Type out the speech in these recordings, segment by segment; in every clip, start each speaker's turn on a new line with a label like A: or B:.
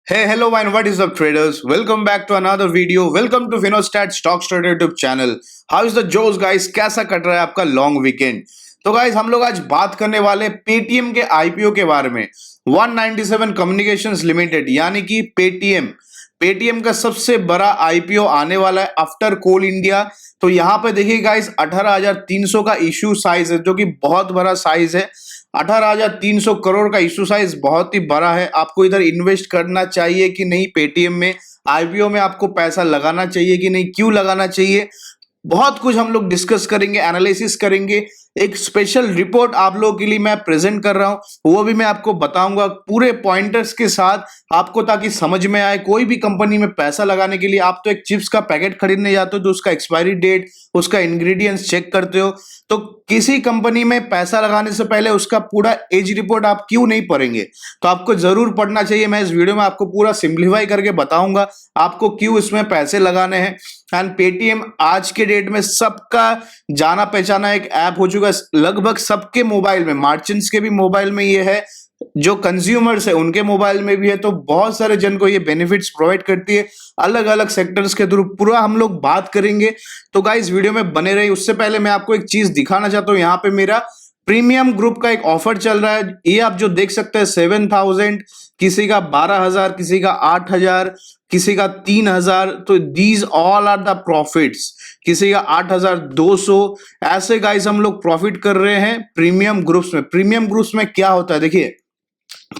A: Hey, hello, and what is up, traders? Welcome back to another video. Welcome to Finostat Stocks Trader YouTube channel. How is the Joes, guys? कैसा cut रहा है आपका long weekend? तो guys हम लोग आज बात करने वाले पेटीएम के आईपीओ के बारे में। 197 कम्युनिकेशंस लिमिटेड यानी कि पेटीएम का सबसे बड़ा आईपीओ आने वाला है आफ्टर कोल इंडिया। तो यहाँ पे देखिए गाइस 18,300 का इश्यू साइज है, जो कि बहुत बड़ा साइज है। 18,300 करोड़ का इश्यू साइज बहुत ही बड़ा है। आपको इधर इन्वेस्ट करना चाहिए कि नहीं, पेटीएम में आईपीओ में आपको पैसा लगाना चाहिए कि नहीं, क्यों लगाना चाहिए, बहुत कुछ हम लोग डिस्कस करेंगे, एनालिसिस करेंगे। एक स्पेशल रिपोर्ट आप लोगों के लिए मैं प्रेजेंट कर रहा हूं, वो भी मैं आपको बताऊंगा पूरे पॉइंटर्स के साथ आपको, ताकि समझ में आए। कोई भी कंपनी में पैसा लगाने के लिए आप तो एक चिप्स का पैकेट खरीदने जाते हो, तो उसका एक्सपायरी डेट, उसका इंग्रेडिएंट्स चेक करते हो। तो किसी कंपनी में पैसा लगाने से पहले उसका पूरा एज रिपोर्ट आप क्यों नहीं पढ़ेंगे? तो आपको जरूर पढ़ना चाहिए। मैं इस वीडियो में आपको पूरा सिंप्लीफाई करके बताऊंगा आपको क्यों इसमें पैसे लगाने हैं। एंड पेटीएम आज के डेट में सबका जाना पहचाना एक ऐप हो चुका है, लगभग सबके मोबाइल में, मर्चेंट्स के भी मोबाइल में ये है, जो कंज्यूमर्स है उनके मोबाइल में भी है। तो बहुत सारे जन को ये बेनिफिट्स प्रोवाइड करती है अलग अलग सेक्टर्स के थ्रू। पूरा हम लोग बात करेंगे, तो गाइस वीडियो में बने रहिए। उससे पहले मैं आपको एक चीज दिखाना चाहता हूँ। यहाँ पे मेरा प्रीमियम ग्रुप का एक ऑफर चल रहा है। ये आप जो देख सकते हैं 7,000, किसी का 12,000, किसी का 8,000, किसी का 3,000। तो these all are the profits. किसी का 8,200, ऐसे गाइस हम लोग प्रॉफिट कर रहे हैं प्रीमियम ग्रुप्स में। प्रीमियम ग्रुप्स में क्या होता है, देखिए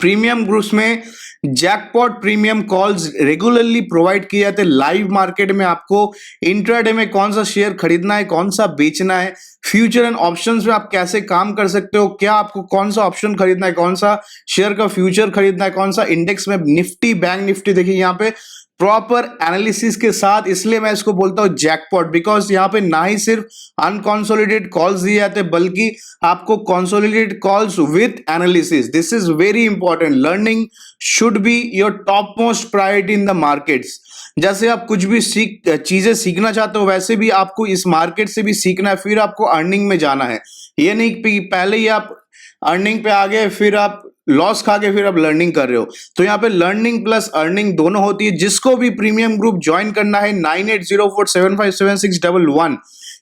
A: प्रीमियम ग्रुप्स में jackpot premium calls regularly provide किए जाते हैं। लाइव मार्केट में आपको इंट्राडे में कौन सा शेयर खरीदना है, कौन सा बेचना है, फ्यूचर एंड ऑप्शंस में आप कैसे काम कर सकते हो, क्या आपको कौन सा ऑप्शन खरीदना है, कौन सा शेयर का फ्यूचर खरीदना है, कौन सा इंडेक्स में, निफ्टी, बैंक निफ्टी। देखिए यहाँ पे प्रॉपर एनालिसिस के साथ, इसलिए मैं इसको बोलता हूं जैकपॉट, बिकॉज यहाँ पे ना ही सिर्फ अनकॉन्सोलिडेटेड कॉल्स दिए जाते हैं, बल्कि आपको consolidated calls with analysis. This is very important. Learning should be your top most priority in the markets. जैसे आप कुछ भी चीजें सीखना चाहते हो, वैसे भी आपको इस मार्केट से भी सीखना है, फिर आपको अर्निंग में जाना है। ये नहीं कि पहले ही आप अर्निंग पे आ गए, फिर आप लॉस खा के फिर आप लर्निंग कर रहे हो। तो यहाँ पे लर्निंग प्लस अर्निंग दोनों होती है। जिसको भी प्रीमियम ग्रुप ज्वाइन करना है 9804757611,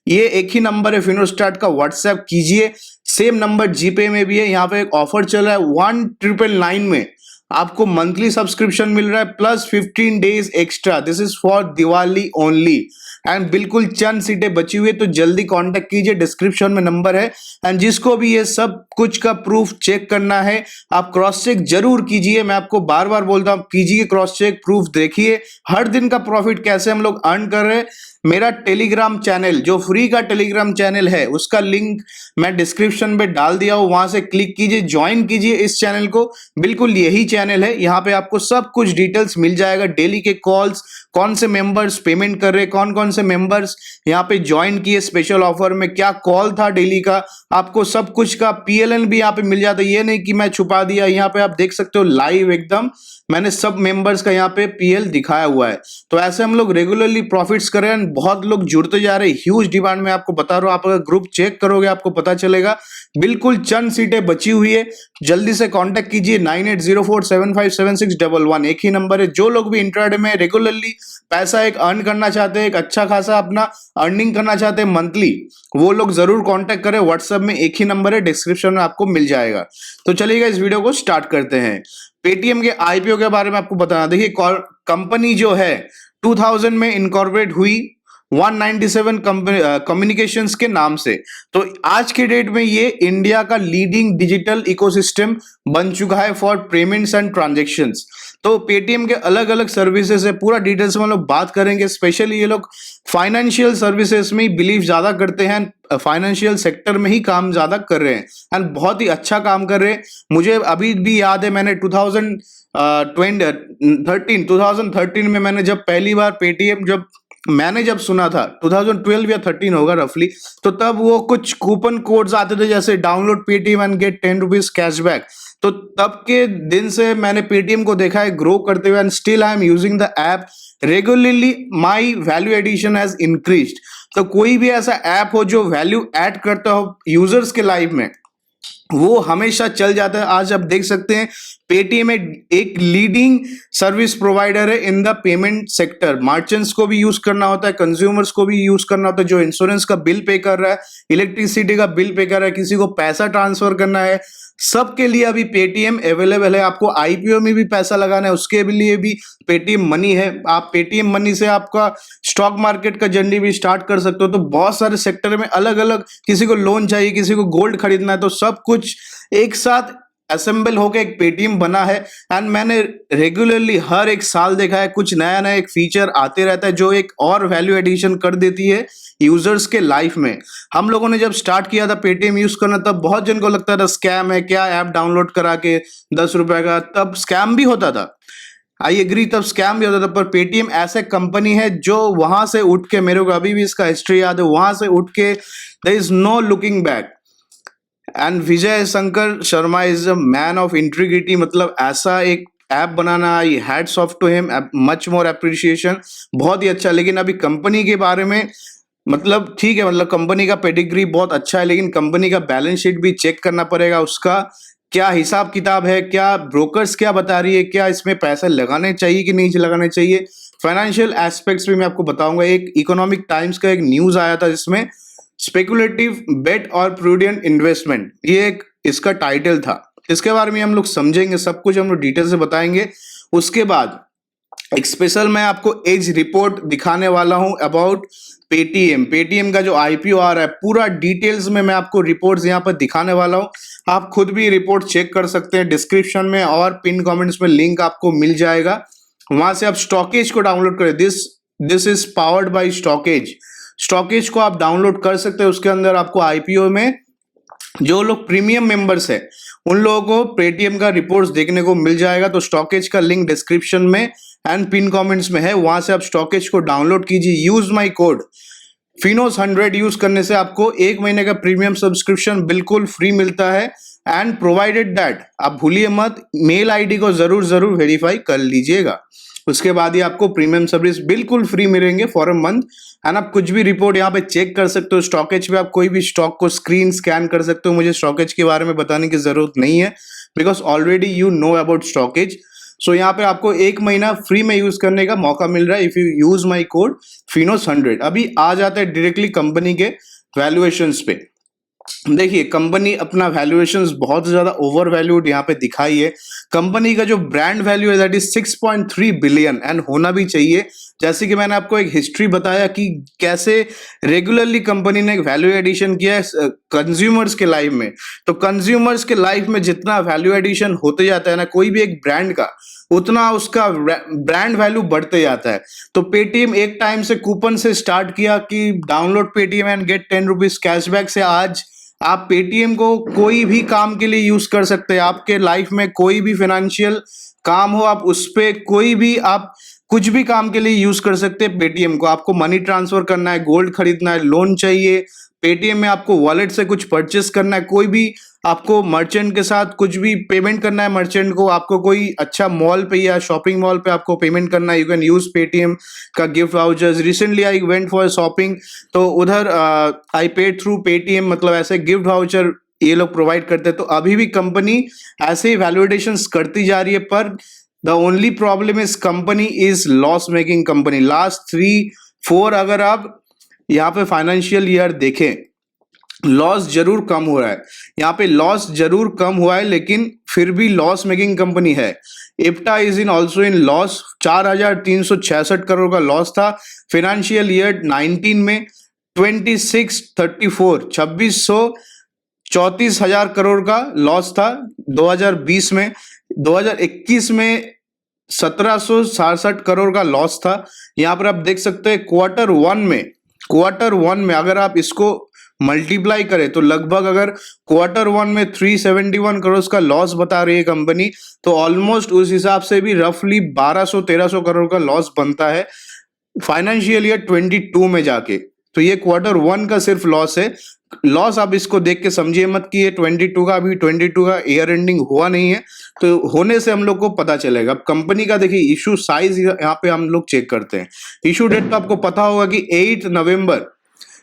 A: ये एक ही नंबर है फिनोस्टार्ट का, व्हाट्सएप कीजिए। सेम नंबर जीपे में भी है। यहाँ पे एक ऑफर चल रहा है 1999 में आपको मंथली सब्सक्रिप्शन मिल रहा है plus 15 days extra. This is for Diwali only. And बिल्कुल चंद सीटें बची हुई है, तो जल्दी कांटेक्ट कीजिए, डिस्क्रिप्शन में नंबर है। एंड जिसको भी ये सब कुछ का प्रूफ चेक करना है, आप क्रॉस चेक जरूर कीजिए। मैं आपको बार बार बोलता हूं, कीजिए क्रॉस चेक, प्रूफ देखिए हर दिन का प्रॉफिट कैसे हम लोग अर्न कर रहे हैं। मेरा टेलीग्राम चैनल, जो फ्री का टेलीग्राम चैनल है, उसका लिंक मैं डिस्क्रिप्शन में डाल दिया हूं, वहां से क्लिक कीजिए, ज्वाइन कीजिए इस चैनल को। बिल्कुल यही चैनल है, यहाँ पे आपको सब कुछ डिटेल्स मिल जाएगा। डेली के कॉल्स, कौन से मेंबर्स पेमेंट कर रहे, कौन कौन से मेंबर्स यहाँ पे ज्वाइन किए स्पेशल ऑफर में, क्या कॉल था डेली का, आपको सब कुछ का पीएलएन भी यहाँ पे मिल जाता है। ये नहीं कि मैं छुपा दिया, यहाँ पे आप देख सकते हो लाइव एकदम मैंने सब मेंबर्स का यहाँ पे पीएल दिखाया हुआ है। तो ऐसे हम लोग रेगुलरली प्रॉफिट्स कर रहे हैं, बहुत लोग जुड़ते जा रहे हैं, ह्यूज डिमांड में। आपको बता रहा हूँ, आप अगर ग्रुप चेक करोगे आपको पता चलेगा। बिल्कुल चंद सीटें बची हुई है, जल्दी से कांटेक्ट कीजिए 9804757611, एक ही नंबर है। जो लोग भी इंट्राडे में रेगुलरली पैसा एक अर्न करना चाहते हैं, एक अच्छा खासा अपना अर्निंग करना चाहते हैं मंथली, वो लोग जरूर कांटेक्ट करें। व्हाट्सएप में एक ही नंबर है, डिस्क्रिप्शन में आपको मिल जाएगा। तो चलिएगा इस वीडियो को स्टार्ट करते हैं। पेटीएम के आईपीओ के बारे में आपको बताना। देखिए कंपनी जो है 2000 में इनकॉर्पोरेट हुई 197 कम्युनिकेशंस के नाम से। तो आज के डेट में ये इंडिया का लीडिंग डिजिटल इकोसिस्टम बन चुका है फॉर पेमेंट्स एंड ट्रांजैक्शंस। तो पेटीएम के अलग अलग सर्विसेज है, पूरा डिटेल्स में हम लोग बात करेंगे। स्पेशली ये लोग फाइनेंशियल सर्विसेज में ही बिलीव ज्यादा करते हैं, फाइनेंशियल सेक्टर में ही काम ज्यादा कर रहे हैं, एंड बहुत ही अच्छा काम कर रहे हैं। मुझे अभी भी याद है, मैंने 2013 में मैंने जब पहली बार पेटीएम जब सुना था, 2012 या 13 होगा रफली, तो तब वो कुछ कूपन कोड्स आते थे, जैसे download Paytm and get 10 rupees cashback. तो तब के दिन से मैंने पेटीएम को देखा है ग्रो करते हुए, and still I am using the app regularly. My value addition has increased. तो कोई भी ऐसा ऐप हो जो वैल्यू ऐड करता हो यूजर्स के लाइफ में, वो हमेशा चल जाता है। आज आप देख सकते हैं पेटीएम एक लीडिंग सर्विस प्रोवाइडर है in the payment sector. Merchants को भी यूज करना होता है, कंज्यूमर्स को भी यूज करना होता है, जो इंश्योरेंस का बिल पे कर रहा है, इलेक्ट्रिसिटी का बिल पे कर रहा है, किसी को पैसा ट्रांसफर करना है, सबके लिए अभी पेटीएम अवेलेबल है। आपको आईपीओ में भी पैसा लगाना है, उसके लिए भी पेटीएम मनी है। आप पेटीएम मनी से आपका स्टॉक मार्केट का जर्नी भी स्टार्ट कर सकते हो। तो बहुत सारे सेक्टर में अलग अलग, किसी को लोन चाहिए, किसी को गोल्ड खरीदना है, तो सब कुछ एक साथ असेंबल होकर एक पेटीएम बना है। एंड मैंने रेगुलरली हर एक साल देखा है कुछ नया नया एक फीचर आते रहता है जो एक और वैल्यू एडिशन कर देती है यूजर्स के लाइफ में। हम लोगों ने जब स्टार्ट किया था पेटीएम यूज करना, तब बहुत जन को लगता था स्कैम है, क्या ऐप डाउनलोड करा के 10 रुपए का, तब स्कैम भी होता था। आई एग्री, तब स्कैम भी होता था। पर पेटीएम ऐसे कंपनी है जो वहां से उठ के, मेरे को अभी भी इसका हिस्ट्री याद है, वहां से उठ के there is no looking back. And Vijay Shankar Sharma is a man of integrity. मतलब ऐसा एक ऐप बनाना, ये hats off to him, much more appreciation, बहुत ही अच्छा। लेकिन अभी कंपनी के बारे में, मतलब ठीक है, मतलब कंपनी का पेडिग्री बहुत अच्छा है, लेकिन कंपनी का बैलेंस शीट भी चेक करना पड़ेगा। उसका क्या हिसाब किताब है, क्या ब्रोकर्स क्या बता रही है, क्या इसमें पैसे लगाने चाहिए कि नहीं लगाने चाहिए, फाइनेंशियल एस्पेक्ट्स भी मैं आपको बताऊंगा। एक इकोनॉमिक टाइम्स का एक न्यूज आया था जिसमें स्पेकुलेटिव बेट और प्रूडेंट इन्वेस्टमेंट, ये एक इसका टाइटल था। इसके बारे में हम लोग समझेंगे, सब कुछ हम लोग डिटेल से बताएंगे। उसके बाद एक स्पेशल मैं आपको एज रिपोर्ट दिखाने वाला हूं अबाउट पेटीएम का जो आईपीओ आ रहा है, पूरा डिटेल्स में मैं आपको रिपोर्ट्स यहाँ पर दिखाने वाला हूं। आप खुद भी रिपोर्ट चेक कर सकते हैं, डिस्क्रिप्शन में और पिन कमेंट्स में लिंक आपको मिल जाएगा, वहां से आप स्टॉकेज को डाउनलोड करें। This is powered by StockEdge. Stockage को आप डाउनलोड कर सकते हैं। उसके अंदर आपको आईपीओ में जो लोग प्रीमियम मेंबर्स है उन लोगों को पेटीएम का रिपोर्ट्स देखने को मिल जाएगा। तो स्टॉकेज का लिंक डिस्क्रिप्शन में एंड पिन कमेंट्स में है, वहां से आप स्टॉकेज को डाउनलोड कीजिए। Use my code FINOS100 use करने से आपको 1 महीने का प्रीमियम सब्सक्रिप्शन बिल्कुल फ्री मिलता है। एंड प्रोवाइडेड दैट, आप भूलिए मत, मेल आईडी को जरूर वेरीफाई कर लीजिएगा। उसके बाद ही आपको प्रीमियम सर्विस बिल्कुल फ्री मिलेंगे फॉर अ मंथ। एंड आप कुछ भी रिपोर्ट यहाँ पे चेक कर सकते हो। स्टॉकेज पे आप कोई भी स्टॉक को स्क्रीन स्कैन कर सकते हो। मुझे स्टॉकेज के बारे में बताने की जरूरत नहीं है, because already you know about stockage. So यहाँ पे आपको 1 महीना फ्री में यूज करने का मौका मिल रहा है if you use my code FINOS100। अभी आ जाता है डायरेक्टली कंपनी के वैल्यूएशंस पे। देखिए कंपनी अपना वैल्यूएशंस बहुत ज्यादा ओवर वैल्यूड यहाँ पे दिखाई है। कंपनी का जो ब्रांड वैल्यू है दैट इज 6.3 बिलियन एंड होना भी चाहिए। जैसे कि मैंने आपको एक हिस्ट्री बताया कि कैसे रेगुलरली कंपनी ने एक वैल्यू एडिशन किया है कंज्यूमर्स के लाइफ में। तो कंज्यूमर्स के लाइफ में जितना वैल्यू एडिशन होते जाता है ना कोई भी एक ब्रांड का, उतना उसका ब्रांड वैल्यू बढ़ते जाता है। तो पेटीएम एक टाइम से कूपन से स्टार्ट किया कि download Paytm and get 10 rupees cashback, से आज आप पेटीएम को कोई भी काम के लिए यूज कर सकते हैं। आपके लाइफ में कोई भी फाइनेंशियल काम हो, आप उस पर कोई भी, आप कुछ भी काम के लिए यूज कर सकते हैं पेटीएम को। आपको मनी ट्रांसफर करना है, गोल्ड खरीदना है, लोन चाहिए, पेटीएम में आपको वॉलेट से कुछ परचेस करना है, कोई भी आपको मर्चेंट के साथ कुछ भी पेमेंट करना है, मर्चेंट को आपको कोई अच्छा मॉल पे या शॉपिंग मॉल पे आपको पेमेंट करना है, यू कैन यूज पेटीएम का gift vouchers. Recently I went for shopping, तो उधर आई पेड थ्रू पेटीएम, मतलब ऐसे गिफ्ट वाउचर ये लोग प्रोवाइड करते हैं। तो अभी भी कंपनी ऐसे ही वैल्यूएशन करती जा रही है। पर the only problem is company is loss making company. Last 3-4 अगर आप यहाँ पे फाइनेंशियल ईयर देखें, लॉस जरूर कम हो रहा है, यहाँ पे लॉस जरूर कम हुआ है, लेकिन फिर भी लॉस मेकिंग कंपनी है। IPTA is in also in loss, 4,366 crore का लॉस था फाइनेंशियल ईयर 19 में। 26,34 करोड़ का लॉस था 2020 में। 2021 में 1,767 करोड़ का लॉस था। यहाँ पर आप देख सकते हैं क्वार्टर वन में अगर आप इसको मल्टीप्लाई करें तो लगभग, अगर क्वार्टर 1 में 371 करोड़ का लॉस बता रही है कंपनी, तो ऑलमोस्ट उस हिसाब से भी रफली 1200-1300 करोड़ का लॉस बनता है फाइनेंशियल ईयर 22 में जाके। तो ये क्वार्टर 1 का सिर्फ लॉस है। लॉस आप इसको देख के समझिए मत कि ये 22 का, अभी 22 का ईयर एंडिंग हुआ नहीं है, तो होने से हम लोग को पता चलेगा। अब कंपनी का देखिए इशू साइज यहाँ पे हम लोग चेक करते हैं। इशू डेट तो आपको पता होगा कि 8 नवंबर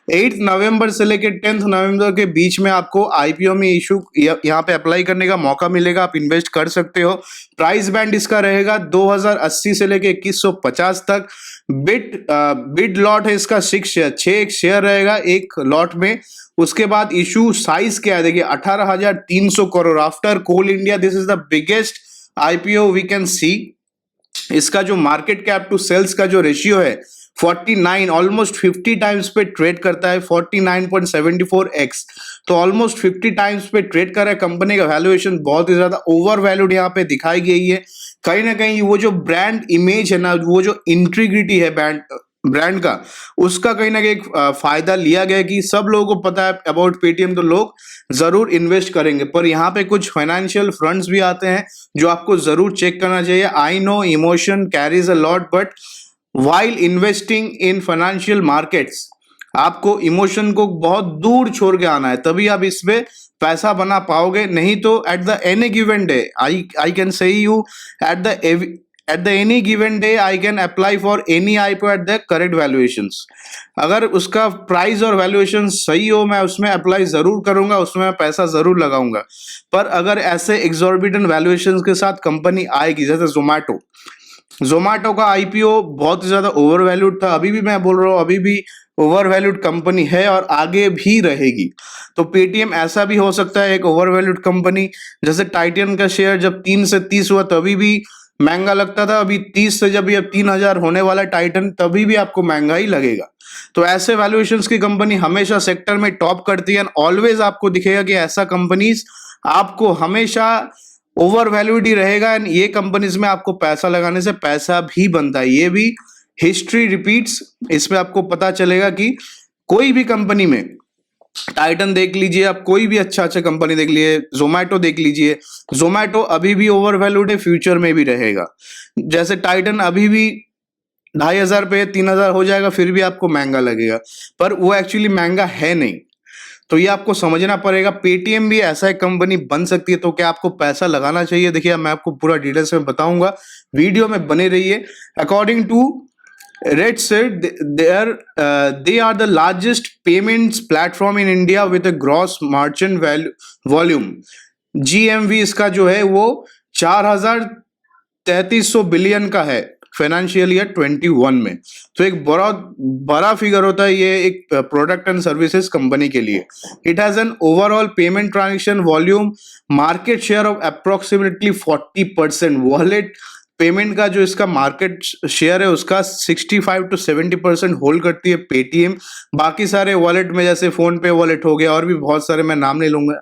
A: 8 नवंबर से लेकर 10 नवंबर के बीच में आपको आईपीओ में इशू यहाँ पे अप्लाई करने का मौका मिलेगा, आप इन्वेस्ट कर सकते हो। प्राइस बैंड इसका रहेगा 2080 से लेकर 2150 तक। बिड लॉट है इसका 6 शेयर, 6 शेयर रहेगा एक लॉट में। उसके बाद इशू साइज क्या है, देखिए 18,300 crore. After Coal India this is the biggest IPO we can see. इसका जो मार्केट कैप टू सेल्स का जो रेशियो है 49, ऑलमोस्ट 50 टाइम्स पे ट्रेड करता है, 49.74x। तो ऑलमोस्ट 50 टाइम्स पे ट्रेड कर रहा है। कंपनी का वैल्यूएशन बहुत ही ज्यादा ओवर वैल्यूड यहाँ पे दिखाई गई है। कहीं ना कहीं वो जो ब्रांड इमेज है ना, वो जो इंटीग्रिटी है ब्रांड का, उसका कहीं ना कहीं फायदा लिया गया कि सब लोगों को पता है अबाउट पेटीएम, तो लोग जरूर इन्वेस्ट करेंगे। पर यहाँ पे कुछ फाइनेंशियल फ्रंट्स भी आते हैं जो आपको जरूर चेक करना चाहिए। I know emotion carries a lot, but while investing in financial markets आपको इमोशन को बहुत दूर छोड़ के आना है, तभी आप इसमें पैसा बना पाओगे। नहीं तो at the any given day I can say you at the any given day I can apply for any IPO at the correct valuations. अगर उसका प्राइस और वैल्यूएशन सही हो, मैं उसमें अप्लाई जरूर करूंगा, उसमें मैं पैसा जरूर लगाऊंगा। पर अगर ऐसे एग्जॉर्बिटेंट वैल्यूएशंस के साथ कंपनी आएगी, जैसे जोमैटो का आईपीओ बहुत ज्यादा ओवर वैल्यूड था, अभी भी मैं बोल रहा हूँ अभी भी ओवर वैल्यूड कंपनी है और आगे भी रहेगी। तो पेटीएम ऐसा भी हो सकता है एक ओवर वैल्यूड कंपनी। जैसे टाइटन का शेयर जब 3 से 30 हुआ तभी भी महंगा लगता था, अभी 30 से जब ये 3,000 होने वाला टाइटन, तभी भी आपको महंगा ही लगेगा। तो ऐसे वैल्यूएशंस की कंपनी हमेशा सेक्टर में टॉप करती है। ऑलवेज आपको दिखेगा कि ऐसा कंपनीज आपको हमेशा ओवर वैल्यूड ही रहेगा। एंड ये कंपनीज में आपको पैसा लगाने से पैसा भी बनता है, ये भी हिस्ट्री रिपीट्स। इसमें आपको पता चलेगा कि कोई भी कंपनी में, टाइटन देख लीजिए आप, कोई भी अच्छा कंपनी देख लीजिए, जोमैटो देख लीजिए, जोमैटो अभी भी ओवर वैल्यूड है, फ्यूचर में भी रहेगा। जैसे टाइटन अभी भी 2,500 पे 3,000 हो जाएगा, फिर भी आपको महंगा लगेगा, पर वो एक्चुअली महंगा है नहीं। तो ये आपको समझना पड़ेगा। पेटीएम भी ऐसा एक कंपनी बन सकती है, तो क्या आपको पैसा लगाना चाहिए? देखिए मैं आपको पूरा डिटेल्स में बताऊंगा, वीडियो में बने रहिए। According to Red said they are the largest payments platform in India with a gross merchant volume। GMV इसका जो है वो 4,300 बिलियन का है फाइनेंशियल ईयर 21 में। तो एक बहुत बड़ा फिगर होता है ये एक प्रोडक्ट एंड सर्विसेज कंपनी के लिए। It has an overall payment transaction volume market share of approximately 40%। Wallet payment का जो इसका मार्केट शेयर है उसका 65 to 70% होल्ड करती है पेटीएम। बाकी सारे वॉलेट में जैसे फोन पे वॉलेट हो गया और भी बहुत सारे, मैं नाम नहीं लूंगा,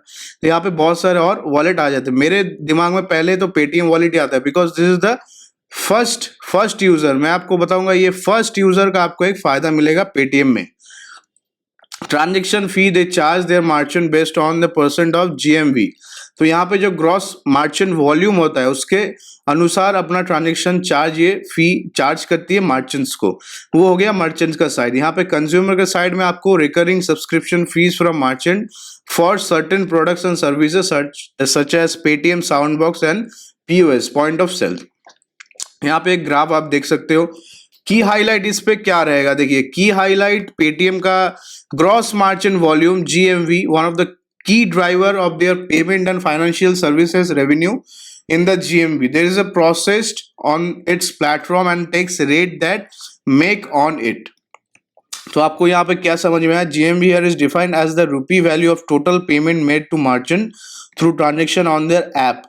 A: तो यहाँ पे बहुत सारे और वॉलेट आ जाते हैं। मेरे दिमाग में पहले तो पेटीएम वॉलेट ही आता है, because this is the first user. मैं आपको बताऊंगा ये फर्स्ट यूजर का आपको एक फायदा मिलेगा पेटीएम में। Transaction fee they charge their merchant based on the percent of GMV. तो यहाँ पे जो ग्रॉस मर्चेंट वॉल्यूम होता है उसके अनुसार अपना ट्रांजेक्शन चार्ज, ये फी चार्ज करती है मर्चेंट्स को। वो हो गया मर्चेंट्स का साइड। यहाँ पे कंज्यूमर के साइड में आपको recurring subscription fees from merchant for certain products and services such as Paytm sound box and POS point of sale. यहाँ पे एक ग्राफ आप देख सकते हो। की हाईलाइट इस पे क्या रहेगा, देखिए की हाईलाइट पेटीएम का gross merchant volume GMV, one of the key driver of their payment and financial services revenue in the GMV. There is a processed on its platform and takes rate that make on it. तो आपको यहाँ पे क्या समझ में आया? GMV here is defined as the rupee value of total payment made to merchant through transaction on their app.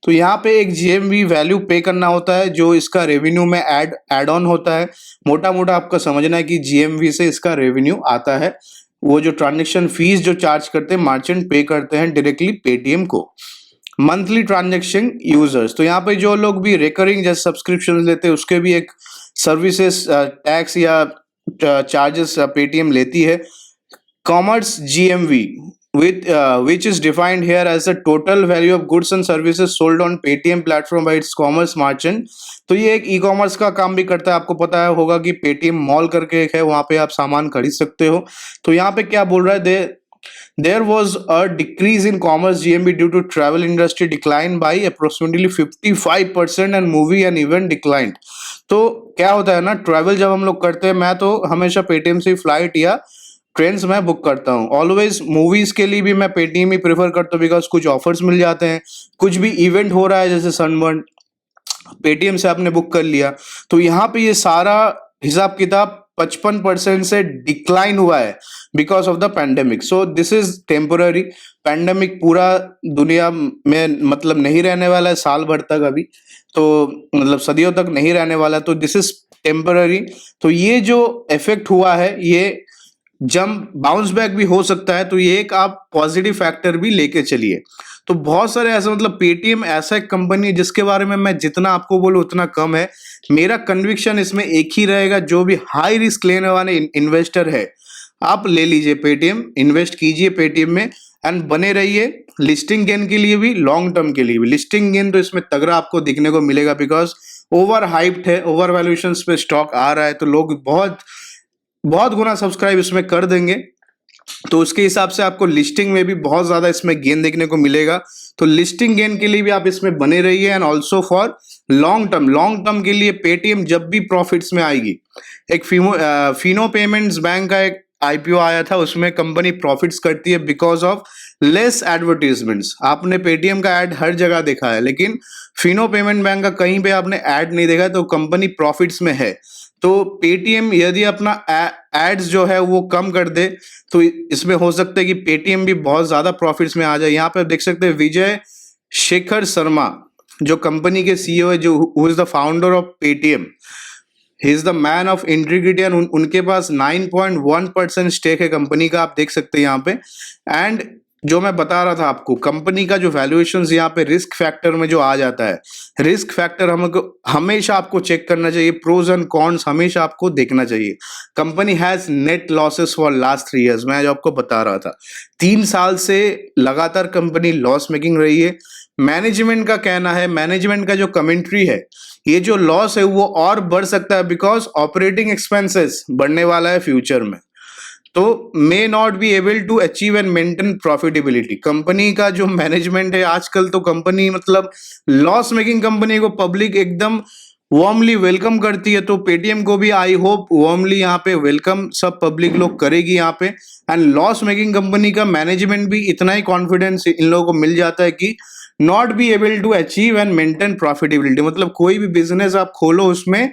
A: तो यहाँ पे एक GMV वैल्यू पे करना होता है जो इसका रेवेन्यू में एड ऑन होता है। मोटा मोटा आपका समझना है कि GMV से इसका रेवेन्यू आता है। वो जो ट्रांजेक्शन फीस जो चार्ज करते हैं मर्चेंट पे करते हैं डायरेक्टली पेटीएम को। मंथली ट्रांजेक्शन यूजर्स, तो यहाँ पे जो लोग भी रिकरिंग जैसे सब्सक्रिप्शन लेते हैं उसके भी एक सर्विसेज टैक्स या चार्जेस पेटीएम लेती है। Commerce GMV which is defined here as the total value of goods and services sold on Paytm platform by its commerce merchant। तो ये एक ई कॉमर्स का काम भी करता है। आपको पता है होगा कि पेटीएम मॉल करके एक है, वहां पे आप सामान खरीद सकते हो। तो यहाँ पे क्या बोल रहा है, there was a decrease in commerce GMV due to travel industry decline by approximately 55% and movie and event declined। तो क्या होता है ना, ट्रैवल जब हम लोग करते हैं, मैं तो हमेशा पेटीएम से फ्लाइट या ट्रेन्स मैं बुक करता हूँ ऑलवेज। मूवीज के लिए भी मैं पेटीएम ही प्रेफर करता हूँ बिकॉज कुछ ऑफर्स मिल जाते हैं। कुछ भी इवेंट हो रहा है जैसे सनबर्न, पेटीएम से आपने बुक कर लिया, तो यहाँ पे ये सारा हिसाब किताब 55% से डिक्लाइन हुआ है because of the pandemic. So this is temporary. Pandemic पूरा दुनिया में मतलब नहीं रहने वाला है साल भर तक अभी, तो मतलब सदियों तक नहीं रहने वाला, तो दिस इज टेम्पररी। तो ये जो इफेक्ट हुआ है ये जंप बाउंस बैक भी हो सकता है, तो ये एक आप पॉजिटिव फैक्टर भी लेके चलिए। तो बहुत सारे ऐसे मतलब पेटीएम ऐसा एक कंपनी है जिसके बारे में मैं जितना आपको बोलूं उतना कम है। मेरा कन्विक्शन इसमें एक ही रहेगा, जो भी हाई रिस्क लेने वाले इन्वेस्टर है आप ले लीजिए पेटीएम, इन्वेस्ट कीजिए पेटीएम में एंड बने रहिए लिस्टिंग गेन के लिए भी, लॉन्ग टर्म के लिए भी। लिस्टिंग गेन तो इसमें तगड़ा आपको दिखने को मिलेगा बिकॉज ओवर हाइप्ड है, ओवर वैल्यूएशन पे स्टॉक आ रहा है, तो लोग बहुत बहुत गुना सब्सक्राइब इसमें कर देंगे, तो उसके हिसाब से आपको लिस्टिंग में भी बहुत ज्यादा इसमें गेन देखने को मिलेगा। तो लिस्टिंग गेन के लिए भी आप इसमें बने रहिए and also for long term के लिए पेटीएम जब भी प्रॉफिट्स में आएगी। एक फिनो पेमेंट्स बैंक का एक आईपीओ आया था, उसमें कंपनी प्रॉफिट्स करती है बिकॉज ऑफ लेस एडवर्टीजमेंट्स। आपने पेटीएम का ऐड हर जगह देखा है, लेकिन फिनो पेमेंट बैंक का कहीं पे आपने ऐड नहीं देखा, तो कंपनी प्रॉफिट्स में है। तो पेटीएम यदि अपना एड्स जो है वो कम कर दे तो इसमें हो सकता है कि पेटीएम भी बहुत ज्यादा प्रॉफिट्स में आ जाए। यहाँ पे आप देख सकते हैं विजय शेखर शर्मा जो कंपनी के सीईओ है, जो who is the founder of Paytm, he is the man of integrity and उनके पास 9.1% स्टेक है कंपनी का, आप देख सकते हैं यहाँ पे। एंड जो मैं बता रहा था आपको, कंपनी का जो वैल्यूएशंस यहाँ पे रिस्क फैक्टर में जो आ जाता है, रिस्क फैक्टर हमको हमेशा आपको चेक करना चाहिए, प्रोज एंड कॉन्स हमेशा आपको देखना चाहिए। Company has net losses for last 3 years, मैं जो आपको बता रहा था 3 साल से लगातार कंपनी लॉस मेकिंग रही है। मैनेजमेंट का कहना है, मैनेजमेंट का जो कमेंट्री है, ये जो लॉस है वो और बढ़ सकता है बिकॉज ऑपरेटिंग एक्सपेंसेस बढ़ने वाला है फ्यूचर में, तो may not be able to achieve and maintain profitability. Company का जो मैनेजमेंट है आजकल, तो कंपनी मतलब लॉस मेकिंग कंपनी को पब्लिक एकदम वार्मली वेलकम करती है, तो पेटीएम को भी आई होप वार्मली यहाँ पे वेलकम सब पब्लिक लोग करेगी यहाँ पे। एंड लॉस मेकिंग कंपनी का मैनेजमेंट भी इतना ही कॉन्फिडेंस इन लोगों को मिल जाता है कि not be able to achieve and maintain profitability. मतलब कोई भी बिजनेस आप खोलो उसमें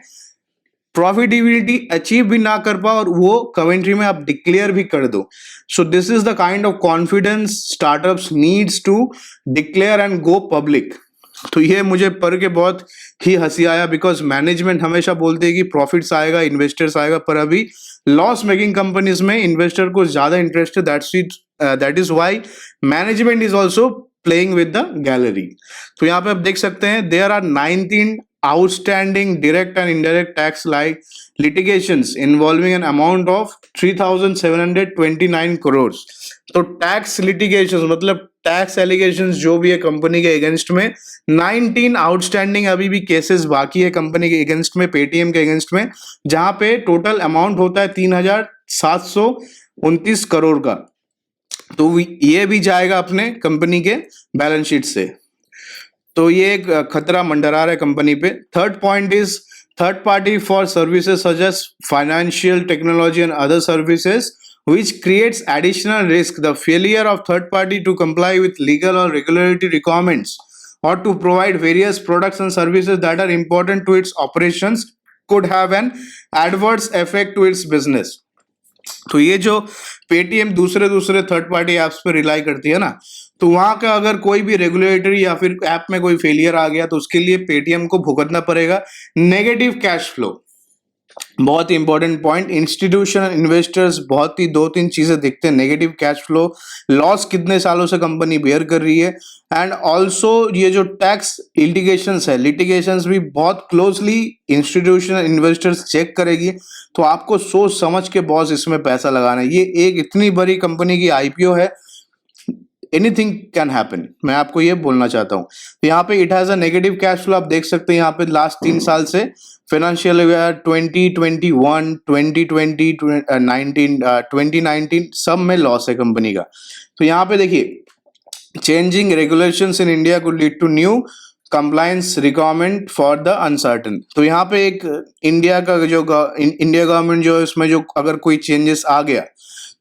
A: प्रॉफिटेबिलिटी अचीव भी ना कर पाओ और वो कमेंट्री में आप डिक्लेयर भी कर दो। So this is the kind of confidence startups needs to declare and go public. तो ये मुझे पढ़ के बहुत ही हंसी आया बिकॉज मैनेजमेंट हमेशा बोलते हैं कि प्रॉफिट्स आएगा, इन्वेस्टर्स आएगा, पर अभी लॉस मेकिंग कंपनीज में इन्वेस्टर को ज्यादा इंटरेस्ट है। That is why management is also playing with the gallery. तो यहाँ पे आप देख सकते हैं there are 19 outstanding direct and indirect tax like litigations involving an amount of 3,729 crores। तो टैक्स लिटिगेशन मतलब टैक्स एलिगेशंस जो भी है कंपनी के अगेंस्ट में 19 आउटस्टैंडिंग अभी भी केसेस बाकी है कंपनी के अगेंस्ट में, पेटीएम के अगेंस्ट में, जहां पे टोटल अमाउंट होता है 3,729 करोड़ का। तो ये भी जाएगा अपने कंपनी के बैलेंस शीट से, तो ये एक खतरा मंडरा रहा है कंपनी पे। Third point is third party for services such as financial technology and other services which creates additional risk. The failure of third party to comply with legal or regulatory requirements or to provide various products and services that are important to its operations could have an adverse effect to its business. तो ये जो Paytm दूसरे third party apps पे rely करती है ना, तो वहां का अगर कोई भी रेगुलेटरी या फिर ऐप में कोई फेलियर आ गया तो उसके लिए पेटीएम को भुगतना पड़ेगा नेगेटिव कैश फ्लो। बहुत ही इंपॉर्टेंट पॉइंट, इंस्टीट्यूशनल इन्वेस्टर्स बहुत ही 2-3 चीजें देखते हैं, नेगेटिव कैश फ्लो, लॉस कितने सालों से कंपनी बेयर कर रही है, एंड ऑल्सो ये जो टैक्स लिटिगेशंस भी बहुत क्लोजली इंस्टीट्यूशनल इन्वेस्टर्स चेक करेगी। तो आपको सोच समझ के बॉस इसमें पैसा लगाना है। ये एक इतनी बड़ी कंपनी की आईपीओ है, एनीथिंग कैन हैपन, मैं आपको ये बोलना चाहता हूँ। तो यहाँ पे it has a negative cash flow, आप देख सकते हैं यहाँ पे लास्ट 3 साल से फाइनेंशियल ईयर 2021, 2020, 2019 सब में लॉस है कंपनी का। तो यहाँ पे देखिए, changing regulations in India could lead to new compliance requirement for the uncertain. तो यहाँ पे एक इंडिया का जो इंडिया गवर्नमेंट जो इसमें जो अगर कोई चेंजेस आ गया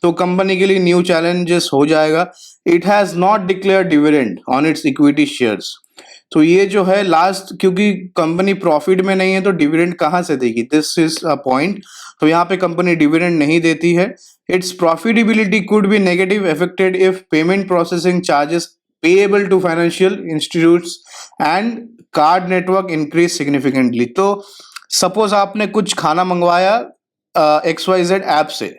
A: तो कंपनी के लिए न्यू चैलेंजेस हो जाएगा। It has not declare dividend on it's equity shares. तो ये जो है लास्ट, क्योंकि कंपनी प्रॉफिट में नहीं है तो डिविडेंड कहाँ से देगी, दिस इज अ पॉइंट। तो यहाँ पे कंपनी डिविडेंड नहीं देती है। It's profitability could be negative affected if payment processing charges payable to financial institutes and card network increase significantly. तो सपोज आपने कुछ खाना मंगवाया XYZ ऐप से,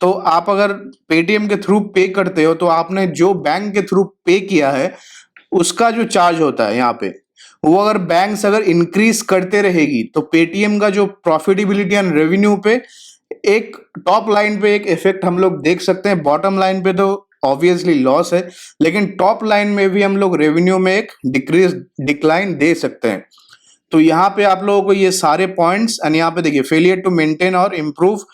A: तो आप अगर पेटीएम के थ्रू पे करते हो तो आपने जो बैंक के थ्रू पे किया है उसका जो चार्ज होता है यहाँ पे, वो अगर बैंक्स अगर इंक्रीज करते रहेगी तो पेटीएम का जो प्रॉफिटेबिलिटी एंड रेवेन्यू पे एक टॉप लाइन पे एक इफेक्ट हम लोग देख सकते हैं। बॉटम लाइन पे तो ऑब्वियसली लॉस है, लेकिन टॉप लाइन में भी हम लोग रेवेन्यू में एक डिक्लाइन दे सकते हैं। तो यहाँ पे आप लोगों को ये सारे पॉइंट्स, एंड यहाँ पे देखिए फेलियर टू मेंटेन और improve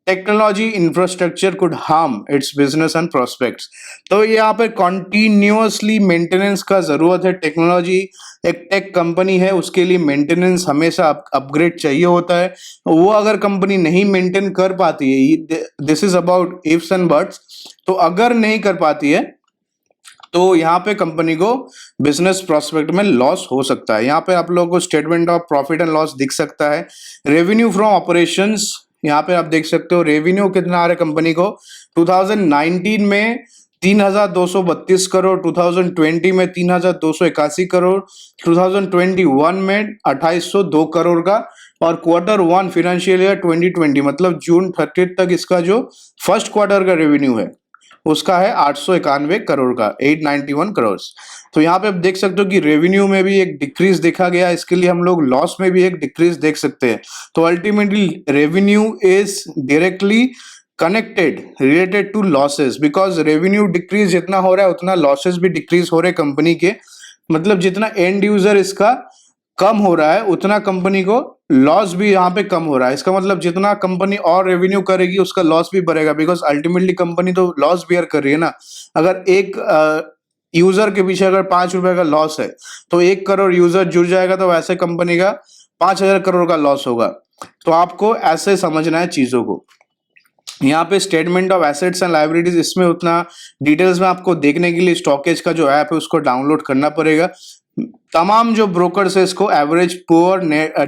A: technology infrastructure could harm it's business and prospects. तो यहाँ पे कॉन्टिन्यूअसली मेंटेनेंस का जरूरत है। टेक्नोलॉजी एक टेक कंपनी है, उसके लिए मेंटेनेंस हमेशा अपग्रेड चाहिए होता है। वो अगर कंपनी नहीं मेंटेन कर पाती है, this is about ifs and buts, तो अगर नहीं कर पाती है तो यहाँ पे कंपनी को बिजनेस प्रोस्पेक्ट में लॉस हो सकता है। यहाँ पे आप लोगों को statement of profit and loss दिख सकता है। रेवेन्यू फ्रॉम ऑपरेशंस, यहाँ पे आप देख सकते हो रेवेन्यू कितना आ रहा है कंपनी को। 2019 में 3,232 करोड़, 2020 में 3,281 करोड़, 2021 में 2,802 करोड़ का, और Q1 फाइनेंशियल ईयर 2020 मतलब जून 30 तक इसका जो फर्स्ट क्वार्टर का रेवेन्यू है उसका है 891 करोड़ का, 891 करोड़। तो यहाँ पे आप देख सकते हो कि रेवेन्यू में भी एक डिक्रीज देखा गया, इसके लिए हम लोग लॉस में भी एक डिक्रीज देख सकते हैं। तो ultimately revenue is directly connected related to losses, because revenue decrease जितना हो रहा है उतना लॉसेस भी डिक्रीज हो रहे हैं कंपनी के। मतलब जितना एंड यूजर इसका कम हो रहा है उतना कंपनी को लॉस भी यहाँ पे कम हो रहा है। इसका मतलब जितना कंपनी और रेवेन्यू करेगी उसका लॉस भी बढ़ेगा, बिकॉज अल्टीमेटली कंपनी तो लॉस बियर कर रही है ना। अगर एक यूजर के पीछे अगर 5 रुपए का लॉस है तो 1 करोड़ यूजर जुड़ जाएगा तो वैसे कंपनी का 5,000 करोड़ का लॉस होगा। तो आपको ऐसे समझना है चीजों को। यहाँ पे statement of assets and liabilities, इसमें उतना डिटेल्स में आपको देखने के लिए स्टॉकेज का जो ऐप है उसको डाउनलोड करना पड़ेगा। तमाम जो ब्रोकर्स है इसको एवरेज, पुअर,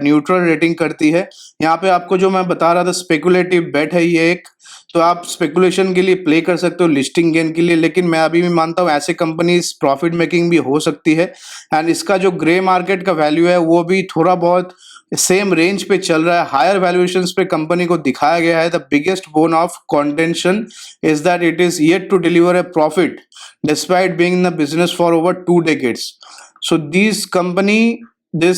A: न्यूट्रल रेटिंग करती है। यहाँ पे आपको जो मैं बता रहा था स्पेकुलेटिव बेट है ये एक, तो आप स्पेकुलेशन के लिए प्ले कर सकते हो लिस्टिंग गेन के लिए, लेकिन मैं अभी भी मानता हूँ ऐसे कंपनीज प्रॉफिट मेकिंग भी हो सकती है। एंड इसका जो ग्रे मार्केट का वैल्यू है वो भी थोड़ा बहुत सेम रेंज पे चल रहा है। हायर वैल्यूएशंस पे कंपनी को दिखाया गया है। The biggest bone of contention is that it is yet to deliver a profit despite being in the business for over 2 decades. So this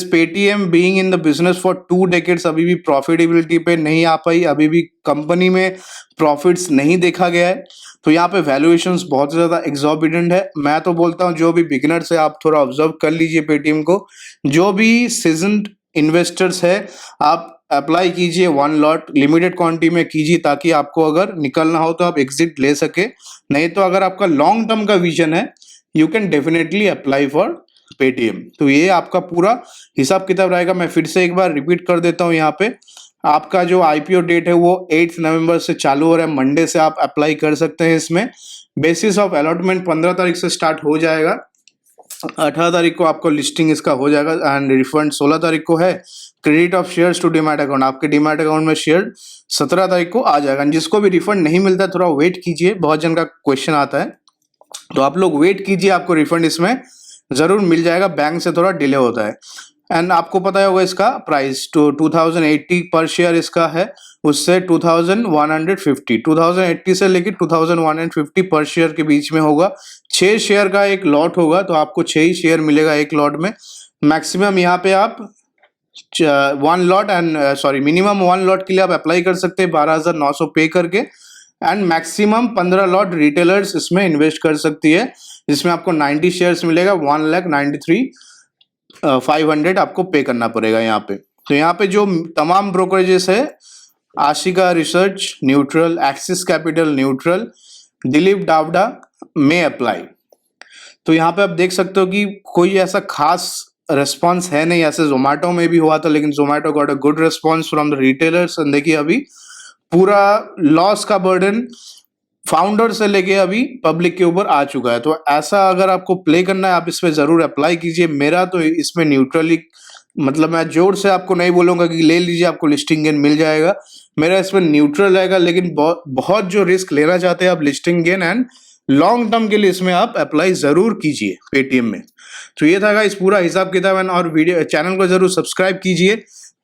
A: Paytm being in the business for 2 decades अभी भी profitability पे नहीं आ पाई, अभी भी company में profits नहीं देखा गया है। तो यहाँ पे वैल्यूएशंस बहुत ज्यादा एक्सॉर्बिटेंट है। मैं तो बोलता हूँ जो भी बिगिनर्स है आप थोड़ा ऑब्जर्व कर लीजिए पेटीएम को। जो भी सीजन्ड इन्वेस्टर्स है आप अप्लाई कीजिए 1 लॉट लिमिटेड क्वांटिटी में कीजिए, ताकि आपको अगर निकलना हो तो आप एग्जिट ले सके। नहीं तो अगर आपका लॉन्ग टर्म का विजन है you can definitely apply for Paytm. तो ये आपका पूरा हिसाब किताब रहेगा। मैं फिर से एक बार रिपीट कर देता हूँ। यहाँ पे आपका जो आईपीओ डेट है वो 8 नवंबर से चालू हो रहा है, मंडे से आप अप्लाई कर सकते हैं। इसमें बेसिस ऑफ अलॉटमेंट 15 तारीख से स्टार्ट हो जाएगा, 18 तारीख को आपको लिस्टिंग इसका हो जाएगा एंड रिफंड 16 तारीख को है। Credit of shares to demat account, आपके डीमैट अकाउंट में शेयर 17 तारीख को आ जाएगा। जिसको भी रिफंड नहीं मिलता है थोड़ा वेट कीजिए, बहुत जन का क्वेश्चन आता है, तो आप लोग वेट कीजिए, आपको रिफंड इसमें जरूर मिल जाएगा। बैंक से थोड़ा डिले होता है। एंड आपको पता होगा इसका प्राइस 2080 पर शेयर इसका है, उससे 2150, 2080 से लेकर 2150 पर शेयर के बीच में होगा। 6 शेयर का एक लॉट होगा, तो आपको 6 ही शेयर मिलेगा एक लॉट में। मैक्सिमम यहाँ पे आप 1 लॉट मिनिमम 1 लॉट के लिए आप अप्लाई कर सकते हैं 12,900 पे करके। एंड मैक्सिमम 15 लॉट रिटेलर्स इसमें इन्वेस्ट कर सकती है, जिसमें आपको 90 शेयर्स मिलेगा। 1,93,500 आपको पे करना पड़ेगा यहाँ पे। तो यहाँ पे जो तमाम ब्रोकरेजेस है, Ashika research neutral, Axis Capital neutral, Dilip Davda में अप्लाई। तो यहाँ पे आप देख सकते हो कि कोई ऐसा खास रेस्पॉन्स है नहीं। ऐसे जोमेटो में भी हुआ था, लेकिन Zomato got a good response from the retailers. देखिए अभी पूरा लॉस का बर्डन फाउंडर से लेके अभी पब्लिक के ऊपर आ चुका है। तो ऐसा अगर आपको प्ले करना है आप इसमें जरूर अप्लाई कीजिए। मेरा तो इसमें न्यूट्रली मतलब मैं जोर से आपको नहीं बोलूंगा कि ले लीजिए आपको लिस्टिंग गेन मिल जाएगा। मेरा इसमें न्यूट्रल रहेगा, लेकिन बहुत जो रिस्क लेना चाहते हैं आप listing gain and long term के लिए इसमें आप अप्लाई जरूर कीजिए पेटीएम में। तो ये था इस पूरा हिसाब किताब एंड और वीडियो चैनल को जरूर सब्सक्राइब कीजिए।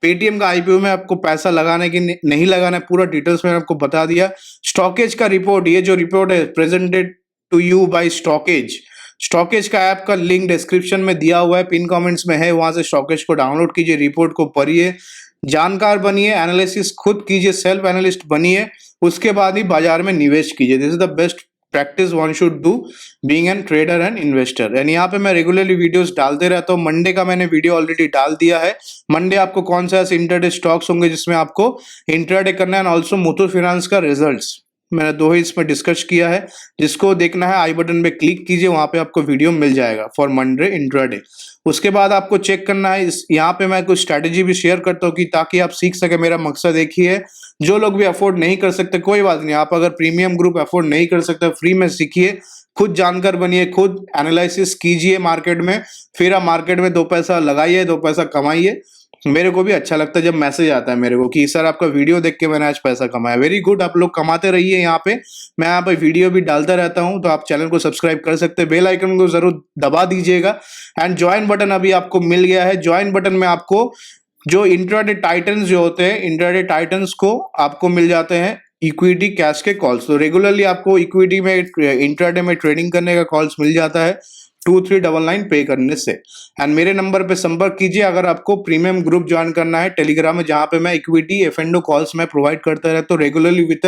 A: पेटीएम का आईपीओ में आपको पैसा लगाने की नहीं लगाना है, पूरा डिटेल्स में आपको बता दिया। स्टॉकेज का रिपोर्ट, ये जो रिपोर्ट है presented to you by StockEdge. StockEdge का ऐप का लिंक डिस्क्रिप्शन में दिया हुआ है, पिन कमेंट्स में है, वहां से स्टॉकेज को डाउनलोड कीजिए, रिपोर्ट को पढ़िए, जानकार बनिए, एनालिसिस खुद कीजिए, सेल्फ एनालिस्ट बनिए, उसके बाद ही बाजार में निवेश कीजिए। This is the best practice one should do being an trader and investor. And यहाँ पे मैं रेगुलरली वीडियोस डालते रहता हूँ। मंडे का मैंने वीडियो ऑलरेडी डाल दिया है। मंडे आपको कौन सा ऐसे इंट्राडे स्टॉक्स होंगे जिसमें आपको इंट्राडे करना है, एंड ऑल्सो मुथूट फाइनेंस का रिजल्ट्स मैंने दो ही इसमें डिस्कस किया है। जिसको देखना है आई बटन पे क्लिक कीजिए, वहां पे आपको वीडियो मिल जाएगा फॉर मंडे इंट्राडे। उसके बाद आपको चेक करना है, इस यहाँ पे मैं कुछ स्ट्रैटेजी भी शेयर करता हूँ कि ताकि आप सीख सके। मेरा मकसद एक ही है, जो लोग भी अफोर्ड नहीं कर सकते कोई बात नहीं, आप अगर प्रीमियम ग्रुप अफोर्ड नहीं कर सकते फ्री में सीखिए, खुद जानकार बनिए, खुद एनालिसिस कीजिए मार्केट में, फिर आप मार्केट में दो पैसा लगाइए, दो पैसा कमाइए। मेरे को भी अच्छा लगता है जब मैसेज आता है मेरे को कि सर आपका वीडियो देख के मैंने आज पैसा कमाया। वेरी गुड, आप लोग कमाते रहिए। यहाँ पे मैं यहाँ पे वीडियो भी डालता रहता हूँ, तो आप चैनल को सब्सक्राइब कर सकते हैं, बेल आइकन को जरूर दबा दीजिएगा। एंड ज्वाइन बटन अभी आपको मिल गया है। ज्वाइन बटन में आपको जो इंट्राडे टाइटन्स जो होते हैं, इंट्राडे टाइटन्स को आपको मिल जाते हैं इक्विटी कैश के कॉल्स। तो रेगुलरली आपको इक्विटी में इंट्राडे में ट्रेडिंग करने का कॉल्स मिल जाता है 2399 पे करने से। एंड मेरे नंबर पे संपर्क कीजिए अगर आपको प्रीमियम ग्रुप ज्वाइन करना है टेलीग्राम में, जहां पे मैं इक्विटी एफ&ओ कॉल्स में प्रोवाइड करता रहता हूँ regularly with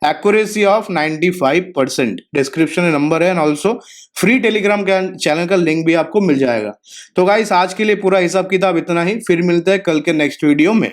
A: accuracy of 95%। Description में नंबर है and also free Telegram channel का लिंक भी आपको मिल जाएगा। तो गाइस आज के लिए पूरा हिसाब किताब इतना ही, फिर मिलते हैं कल के नेक्स्ट वीडियो में।